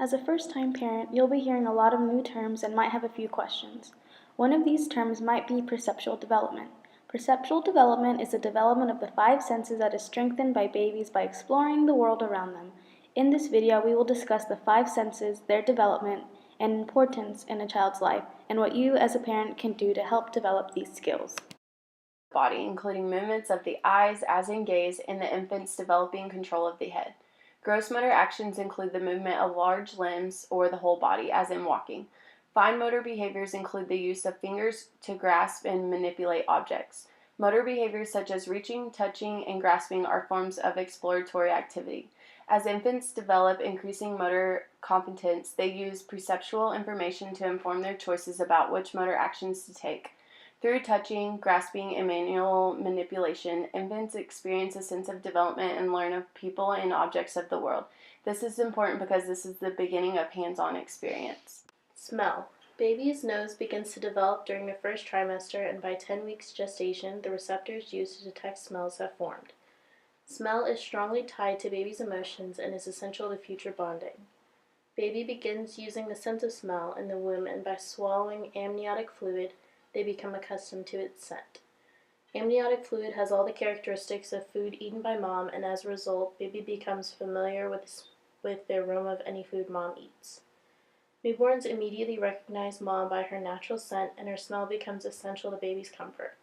As a first-time parent, you'll be hearing a lot of new terms and might have a few questions. One of these terms might be perceptual development. Perceptual development is the development of the five senses that is strengthened by babies by exploring the world around them. In this video, we will discuss the five senses, their development, and importance in a child's life, and what you as a parent can do to help develop these skills. Body, including movements of the eyes, as in gaze, and the infant's developing control of the head. Gross motor actions include the movement of large limbs or the whole body, as in walking. Fine motor behaviors include the use of fingers to grasp and manipulate objects. Motor behaviors such as reaching, touching, and grasping are forms of exploratory activity. As infants develop increasing motor competence, they use perceptual information to inform their choices about which motor actions to take. Through touching, grasping, and manual manipulation, infants experience a sense of development and learn of people and objects of the world. This is important because this is the beginning of hands-on experience. Smell. Baby's nose begins to develop during the first trimester, and by 10 weeks gestation, the receptors used to detect smells have formed. Smell is strongly tied to baby's emotions and is essential to future bonding. Baby begins using the sense of smell in the womb, and by swallowing amniotic fluid, they become accustomed to its scent. Amniotic fluid has all the characteristics of food eaten by mom, and as a result, baby becomes familiar with the aroma of any food mom eats. Newborns immediately recognize mom by her natural scent, and her smell becomes essential to baby's comfort.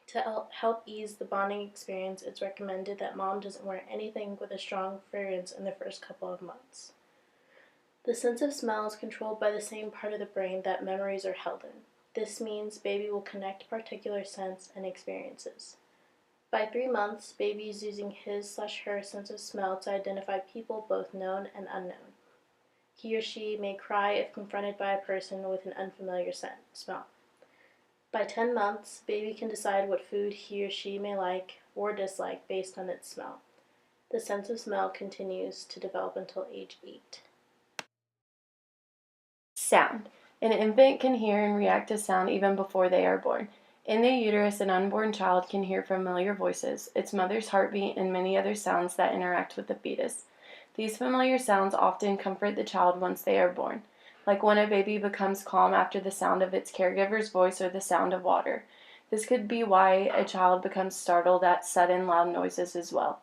To help ease the bonding experience, it's recommended that mom doesn't wear anything with a strong fragrance in the first couple of months. The sense of smell is controlled by the same part of the brain that memories are held in. This means baby will connect particular scents and experiences. By 3 months, baby is using his/her sense of smell to identify people both known and unknown. He or she may cry if confronted by a person with an unfamiliar smell. By 10 months, baby can decide what food he or she may like or dislike based on its smell. The sense of smell continues to develop until age 8. Sound. An infant can hear and react to sound even before they are born. In the uterus, an unborn child can hear familiar voices, its mother's heartbeat, and many other sounds that interact with the fetus. These familiar sounds often comfort the child once they are born, like when a baby becomes calm after the sound of its caregiver's voice or the sound of water. This could be why a child becomes startled at sudden loud noises as well.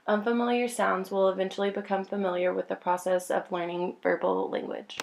Unfamiliar sounds will eventually become familiar with the process of learning verbal language.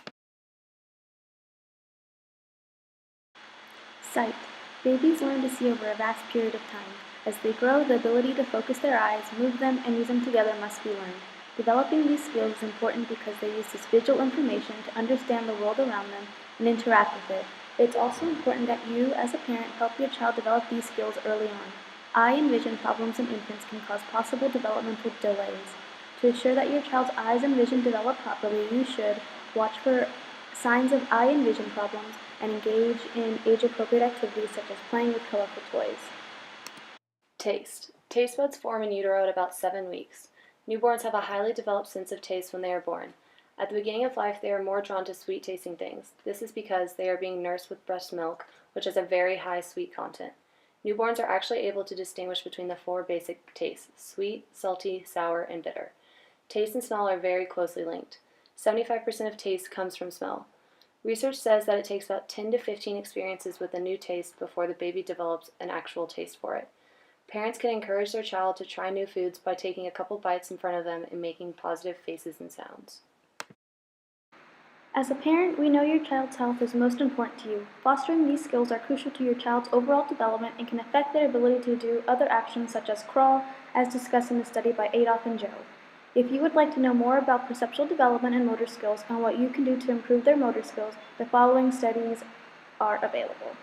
Sight. Babies learn to see over a vast period of time. As they grow, the ability to focus their eyes, move them, and use them together must be learned. Developing these skills is important because they use this visual information to understand the world around them and interact with it. It's also important that you, as a parent, help your child develop these skills early on. Eye and vision problems in infants can cause possible developmental delays. To ensure that your child's eyes and vision develop properly, you should watch for signs of eye and vision problems and engage in age-appropriate activities such as playing with colorful toys. Taste. Taste buds form in utero at about 7 weeks. Newborns have a highly developed sense of taste when they are born. At the beginning of life, they are more drawn to sweet-tasting things. This is because they are being nursed with breast milk, which has a very high sweet content. Newborns are actually able to distinguish between the 4 basic tastes: sweet, salty, sour, and bitter. Taste and smell are very closely linked. 75% of taste comes from smell. Research says that it takes about 10 to 15 experiences with a new taste before the baby develops an actual taste for it. Parents can encourage their child to try new foods by taking a couple bites in front of them and making positive faces and sounds. As a parent, we know your child's health is most important to you. Fostering these skills are crucial to your child's overall development and can affect their ability to do other actions such as crawl, as discussed in the study by Adolph and Joe. If you would like to know more about perceptual development and motor skills and what you can do to improve their motor skills, the following studies are available.